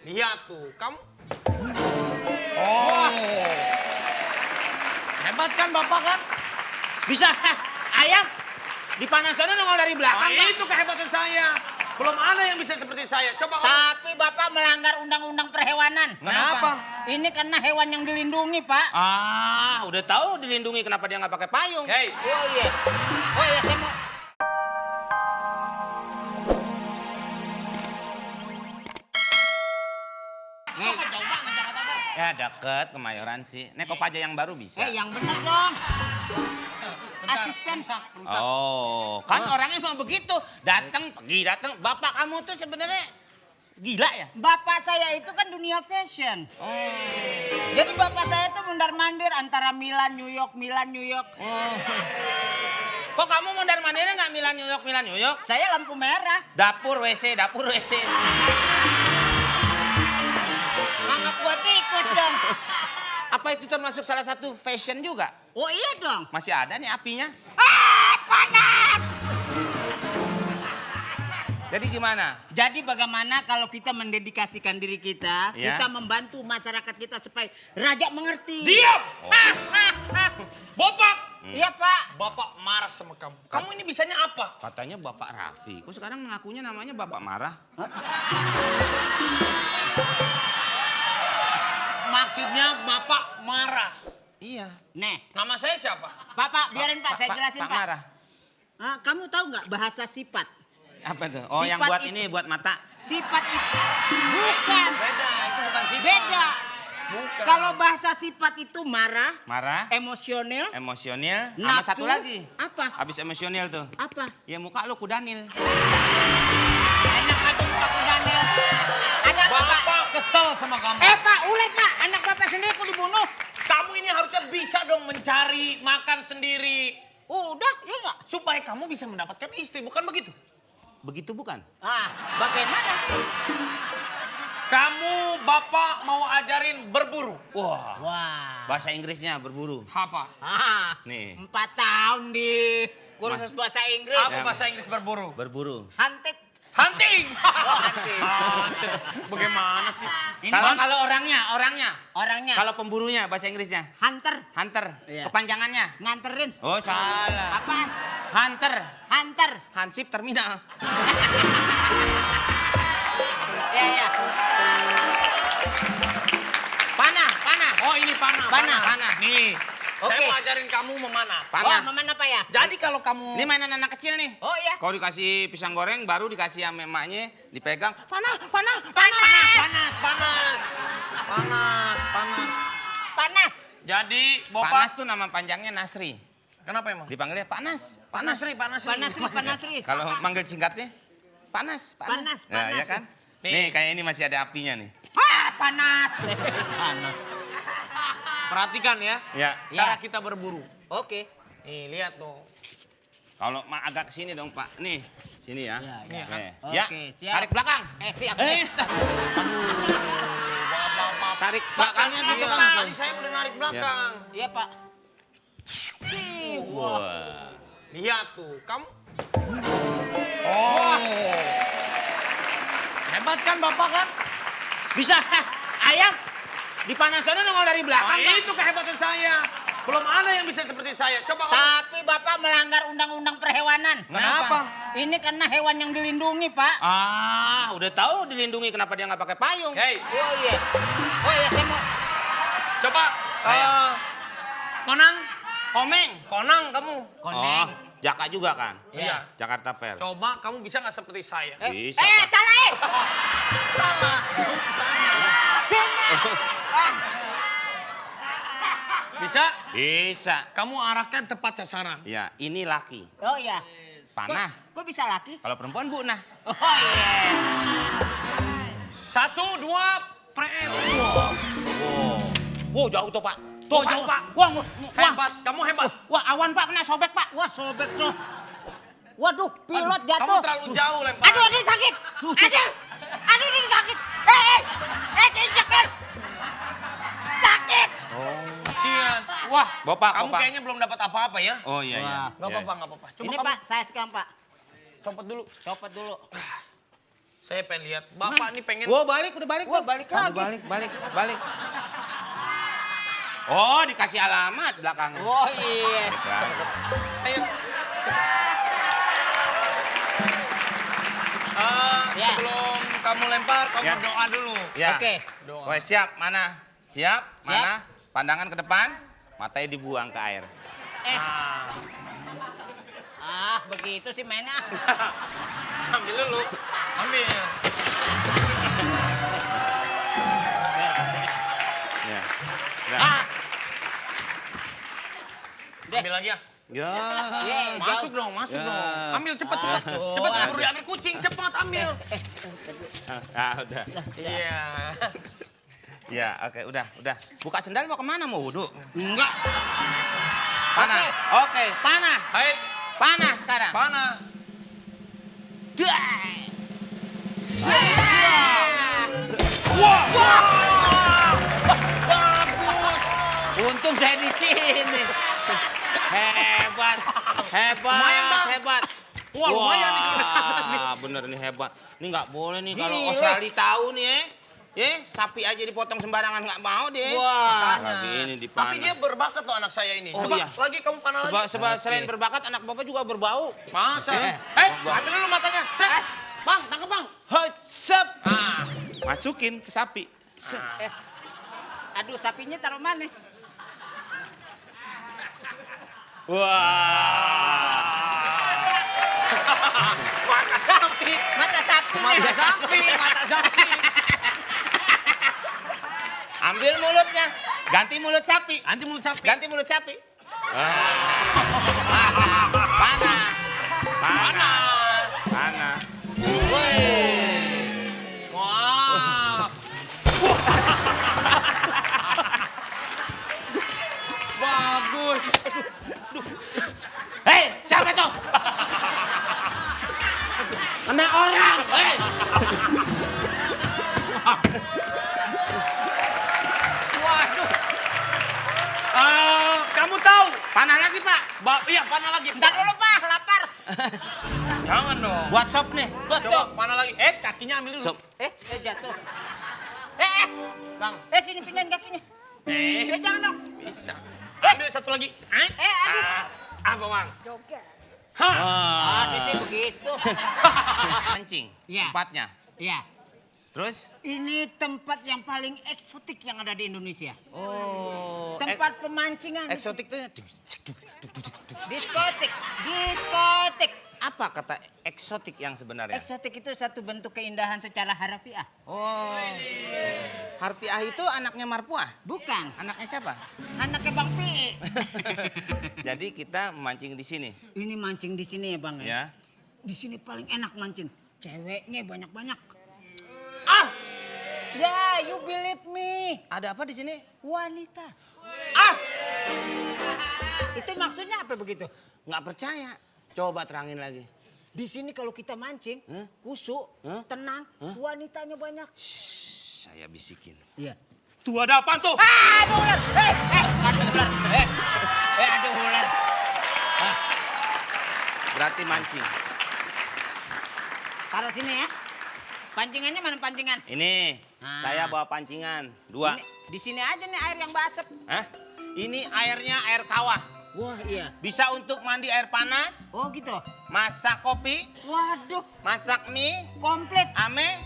Lihat tuh, kamu. Oh. Hebat kan Bapak kan? Bisa ayam dipanasannya nongol dari belakang, Pak. Itu kehebatan saya. Belum ada yang bisa seperti saya. Coba kamu. Tapi Bapak melanggar undang-undang perhewanan. Kenapa? Ini karena hewan yang dilindungi, Pak. Udah tahu dilindungi, kenapa dia nggak pakai payung? Hei, Oh iya. Oh iya, saya mau... Hei, jauh banget Jakarta Barat. Ya deket Kemayoran sih. Nekop aja yang baru bisa. Yang benar dong. Asisten. Oh, kan orangnya mau begitu. Datang, pergi, datang. Bapak kamu tuh sebenarnya gila ya? Bapak saya itu kan dunia fashion. Jadi bapak saya tuh mundar-mandir antara Milan, New York, Milan, New York. Kok kamu mondar-mandirnya nggak Milan, New York, Milan, New York? Saya lampu merah. Dapur WC, dapur WC. Mangga buat tikus dong. Apa itu termasuk salah satu fashion juga? Oh iya dong. Masih ada nih apinya. Panas! Jadi gimana? Jadi bagaimana kalau kita mendedikasikan diri kita, Ya. kita membantu masyarakat kita supaya raja mengerti. diam! Bapak! Iya Pak. Bapak marah sama kamu. Kamu ini bisanya apa? Katanya Bapak Raffi. Kok sekarang mengakunya namanya Bapak Marah? Maksudnya Bapak marah. Iya. Nih, Nama saya siapa? Pak, biarin Pak, saya jelasin Pak Pak. Marah. Kamu tahu nggak bahasa sifat? Apa tuh? Oh, yang Sifat buat itu. ini, buat mata. Sifat itu bukan. Beda, itu bukan sifat. Beda. Bukan. Kalau bahasa sifat itu marah, Marah, emosional, emosional, sama nafsu. satu lagi. Apa? Habis emosional tuh. Apa? Ya muka lu kudanil. Enak aja Pak Daniel. Ada apa Pak? Bapak kesel sama kamu. Pak, ulet Pak. Anak Bapak sendiri kok dibunuh. Kamu ini harusnya bisa dong mencari makan sendiri. Udah, ya nggak? Supaya kamu bisa mendapatkan istri, bukan begitu? Begitu bukan? Bagaimana? Kamu Bapak mau ajarin berburu. Wah. Wah. Bahasa Inggrisnya berburu. Apa? Nih. 4 tahun di kursus bahasa Inggris. Apa bahasa Inggris berburu? Berburu. Hunted. Hunting. hunting. Hunting. Bagaimana sih? Ini Kalau orangnya. orangnya. Kalau pemburunya bahasa Inggrisnya. Hunter. Hunter. Iya. Kepanjangannya. Nganterin. Oh, salah. Apaan? Hunter. Hunter. Hansip terminal. Ya. Panah. Oh ini panah. Panah. Nih, saya Oke. mau ajarin kamu memanah. Panah. Memanah apa ya? Jadi kalau kamu... Ini mainan anak kecil nih. Oh iya. Kalau dikasih pisang goreng baru dikasih sama emaknya, dipegang. Panah. Panas. Panas. Jadi, Panas Bapak... tuh nama panjangnya Nasri. Kenapa emang? Dipanggilnya Panas. Panasri. Panasri. Kalau manggil singkatnya Panas. Panas. Nah, ya kan? Nih, kayak ini masih ada apinya nih. Panas. Perhatikan ya, Ya. cara Ya. kita berburu. Oke. Nih, lihat tuh. Kalau agak ke sini dong, Pak. Nih, sini ya. Ya, ya. Nih. Oke, Ya. siap. Tarik belakang. Siap. Maaf. Tarik belakangnya gitu Iya, kan. tadi saya udah narik belakang. Iya Pak. Wah. Lihat tuh, kamu... Oh. Hebat kan Bapak kan? Bisa ayam dipanasannya nongol dari belakang, Pak. Itu kehebatan saya. Belum ada yang bisa seperti saya. Coba kamu... Tapi Bapak melanggar undang-undang perhewanan. Kenapa? Ini karena hewan yang dilindungi Pak. Udah tahu dilindungi, kenapa dia nggak pakai payung? Hei, Oh iya, saya mau... coba. Saya. Konang. Konang kamu. Oh, Jaka juga kan? Iya. Jakarta Fair. Coba kamu bisa nggak seperti saya? Bisa, Pak. salah Salah. Sini. Bisa? Bisa. Kamu arahkan tepat sasaran. Ya, ini laki. Oh iya. Panah. Kok bisa laki? Kalau perempuan bu, nah. Oh iya. 1, 2, pret. Wow, jauh tuh, Pak. Tuh, jauh, Pak. Wah, Hebat, kamu hebat. wah, awan, Pak, kena sobek, Pak. Wah sobek tuh. Waduh, pilot Kamu jatuh. terlalu jauh lempar. Aduh sakit. Aduh ini sakit. Keinjek. Sakit. Kasihan. Wah, Bapak, kamu Bapak. kayaknya belum dapat apa-apa ya? Oh iya, iya. Nggak apa-apa, nggak apa-apa. Coba Ini kamu Pak, saya sekarang Pak. copot dulu. Copot dulu. Saya pengen lihat. Bapak nih pengen. Wah, balik, udah balik. Wah, tuh. balik Udah lagi. balik. Oh, dikasih alamat belakangnya. Oh iya. Balik lagi. Ayo. Ya. Sebelum kamu lempar, kamu Ya. berdoa dulu. Ya. Oke. Doa. Woi, siap, mana? Siap, Siap. mana? Pandangan ke depan, matanya dibuang ke air. Begitu sih mainnya. Ambil dulu. Ambil. Ya. Nah. Ambil lagi ya. Ya. Masuk dong, masuk Ya. dong. Ambil cepat. Cepat keburu diambil kucing, cepat ambil. Udah. Iya. Ya, oke, udah. Buka sendal mau kemana? Mau wudhu? Enggak. Panah. Oke, panah. Baik. Panah sekarang. Panah. Dai. Bagus. Untung saya di sini. Hebat. Lumayan, Bang. Hebat. Wah, lumayan nih. Wah, bener nih hebat. Ini nggak boleh nih kalau Gile. Australia tahu nih sapi aja dipotong sembarangan nggak mau deh. Wah. Lagi ini dipanah. Tapi dia berbakat loh anak saya ini. Oh, Coba iya. lagi kamu panah lagi. Sebab selain berbakat, anak bapak juga berbau. Masa? Ambil dulu matanya. Set. Bang, tangkap bang. Hoi, sep. Ah. Masukin ke sapi. Set. Aduh, sapinya taruh mana? Wah. Mata sapi. Mata sapi. Mata sapi. Mata sapi. Ambil mulutnya. Ganti mulut sapi. Nanti mulut sapi. Ganti mulut sapi. Panah. Woi. Wah. Bagus. Hei, siapa itu? Kena orang. Hei. Waduh. Kamu tahu? Panah lagi, Pak. Iya, panah lagi. Bentar dulu, Pak. Lapar. Jangan dong. Buat sop nih. Coba panah lagi. Kakinya ambil dulu. Sop. Jatuh. Bang. Sini pindahin kakinya. Jangan dong. Bisa. Ambil satu lagi. Aduh. Apa, Bang? Sih begitu. Mancing. Iya. Tempatnya. Iya. Terus? Ini tempat yang paling eksotik yang ada di Indonesia. Oh. Tempat pemancingan. Eksotik tuh. Diskotik. Diskotik. Apa kata eksotik yang sebenarnya? Eksotik itu satu bentuk keindahan secara harfiah. Oh. Harfiah itu anaknya Marpuah? Bukan. Anaknya siapa? Anaknya Bang Pi. Jadi kita memancing di sini. Ini mancing di sini ya Bang. Ya. Di sini paling enak mancing. Ceweknya banyak-banyak. Ah, Ya, you believe me. ada apa di sini? Wanita. Ah, Itu maksudnya apa begitu? nggak percaya. Coba terangin lagi. Di sini kalau kita mancing, Hah? kusuk, Hah? tenang, wanitanya banyak. Saya bisikin. Iya. Tuh ada apa tuh? Ada ular. Ada ular. Ada ular. Berarti mancing. Taruh sini ya. Pancingannya mana pancingan? Ini, Ah. saya bawa pancingan. 2. Di sini aja nih air yang basep. Hah? Ini airnya air kawah. Wah iya. Bisa untuk mandi air panas, Oh gitu. masak kopi, Waduh, masak mie, komplit. ame,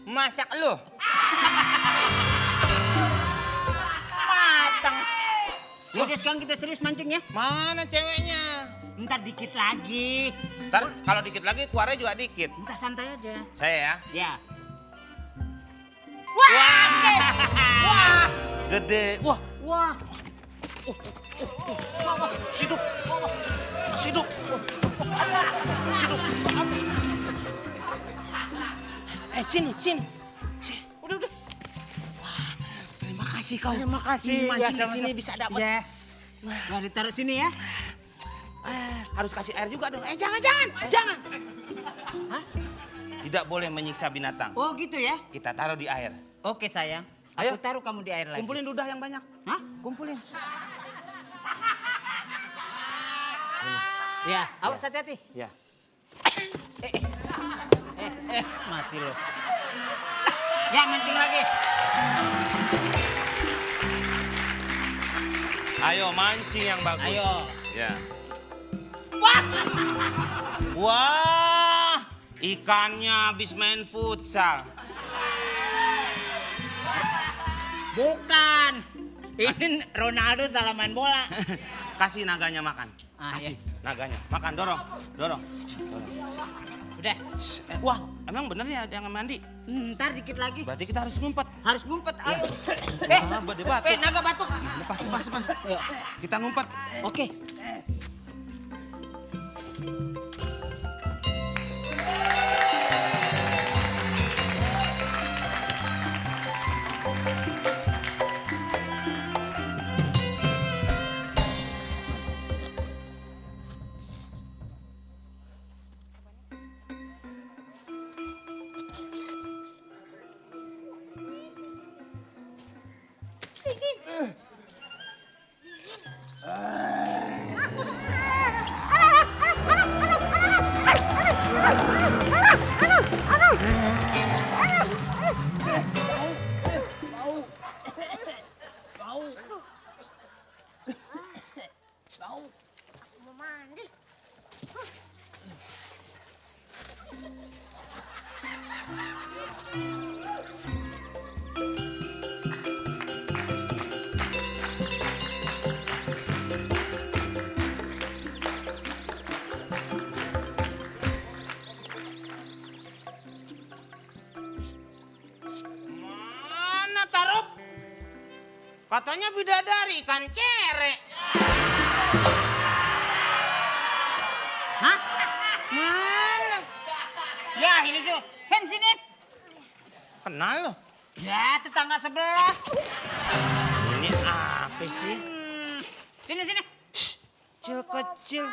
masak lu. Matang. Yaudah sekarang kita serius mancing ya. Mana ceweknya? Ntar dikit lagi. Ntar kalau dikit lagi keluarnya juga dikit. Ntar santai aja. Saya ya. Ya. Wah. Wah. Gede. Wah, Wah. hidup. Hidup. Hidup. Sini. Udah. Terima kasih kau. Terima kasih. Ini mancing Ya, di sini bisa dapat. Ya. Nah, ditaruh sini ya. Harus kasih air juga dong. Jangan. Hah? Tidak boleh menyiksa binatang. Oh gitu ya. Kita taruh di air. Oke sayang. Ayo. Aku taruh kamu di air lagi. Kumpulin ludah yang banyak. Hah? Kumpulin. Ya, awas hati-hati. Ya. Mati lo. Ya, mancing lagi. Ayo mancing yang bagus. Ayo. Ya. Wah! Wah, ikannya habis main futsal. Bukan. Ini Ronaldo salah main bola. Kasih naganya makan. Kasih naganya. Makan, dorong. Udah. Wah, emang bener ya ada yang mandi? Ntar dikit lagi. Berarti kita harus ngumpet. Harus ngumpet, ayo. Batuk. Naga batuk. Lepas. Ayo. Kita ngumpet. Oke. Mau mandi. Mana tarup? Katanya bidadari ikan cere. Hah? Mana? Ya, ini sih. Hen sini. Kenal lo? Ya, tetangga sebelah. Ini apa sih? Sini. Kecil.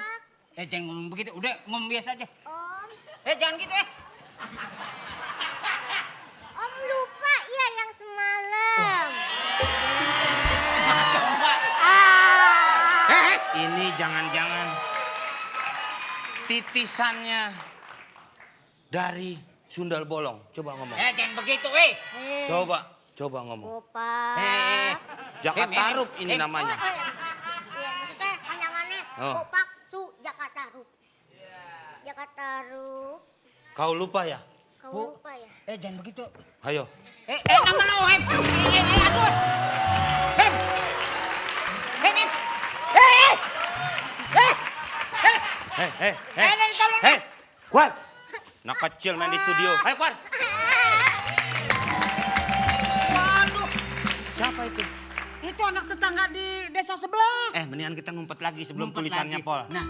Jangan ngomong begitu. Udah, ngomong biasa aja. Om, Jangan gitu, Om lupa ya yang semalam. Ini jangan-jangan titisannya dari Sundal Bolong. Coba ngomong. Jangan begitu, Coba ngomong. Opa. Jakartarup ini namanya. Iya, maksudnya panjangannya Oh. Opak Su Jakarta Rup. Jakarta Rup. Kau lupa ya? Kau lupa ya? Jangan begitu. Ayo. Nama lo, Hem. Aduh. Hem. Hei, Kuat. Nak kecil main di studio. Ayo, Kuat. Waduh, Siapa itu? itu anak tetangga di desa sebelah. Mendingan kita ngumpet lagi sebelum Ngumpet tulisannya lagi. Pol. Nah,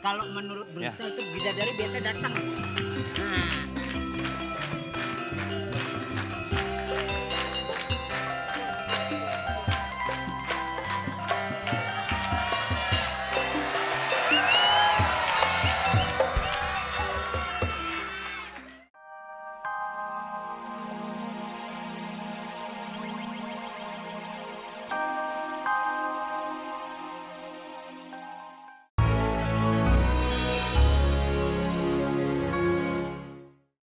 kalau menurut berita itu bidadari biasa datang.